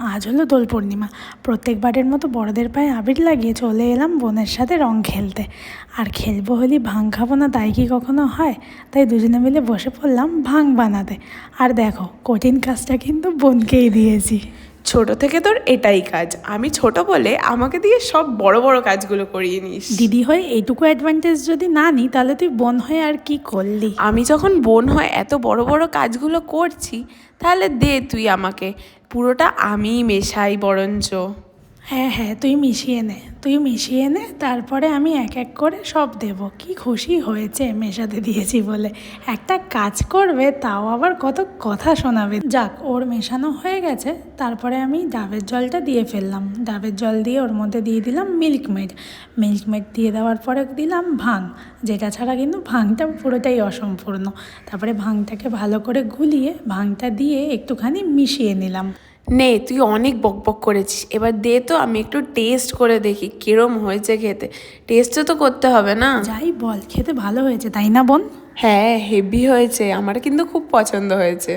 আজ হলো দোল পূর্ণিমা। প্রত্যেকবারের মতো বড়দের পায়ে আবির লাগিয়ে চলে এলাম বোনের সাথে রং খেলতে। আর খেলবো হলি ভাং খাবো না তাই কি কখনো হয়? তাই দুজনে মিলে বসে পড়লাম ভাং বানাতে। আর দেখো, কঠিন কাজটা কিন্তু বোনকেই দিয়েছি। ছোট থেকে তোর এটাই কাজ, আমি ছোট বলে আমাকে দিয়ে সব বড় বড় কাজগুলো করিয়ে নিস। দিদি হয়ে এইটুকু অ্যাডভান্টেজ যদি না নিই তাহলে তুই বোন হয়ে আর কি করলি? আমি যখন বোন হয়ে এত বড় বড় কাজগুলো করছি, তাহলে দে তুই আমাকে, পুরোটা আমিই মেশাই বরঞ্চ। হ্যাঁ হ্যাঁ, তুই মিশিয়ে নে, তারপরে আমি এক এক করে সব দেব। কি খুশি হয়েছে মেশাতে দিয়েছি বলে। একটা কাজ করবে তাও আবার কত কথা শোনাবে। যাক, ওর মেশানো হয়ে গেছে। তারপরে আমি ডাবের জলটা দিয়ে ফেললাম। ডাবের জল দিয়ে ওর মধ্যে দিয়ে দিলাম মিল্ক মেড দিয়ে দেওয়ার পরে দিলাম ভাং, যেটা ছাড়া কিন্তু ভাংটা পুরোটাই অসম্পূর্ণ। তারপরে ভাংটাকে ভালো করে গুলিয়ে ভাংটা দিয়ে একটুখানি মিশিয়ে নিলাম। নে, তুই অনেক বকবক করেছিস, এবার দে তো আমি একটু টেস্ট করে দেখি কিরম হয়েছে খেতে। টেস্টও তো করতে হবে না? যাই বল, খেতে ভালো হয়েছে তাই না বোন? হ্যাঁ, হেভি হয়েছে, আমার কিন্তু খুব পছন্দ হয়েছে।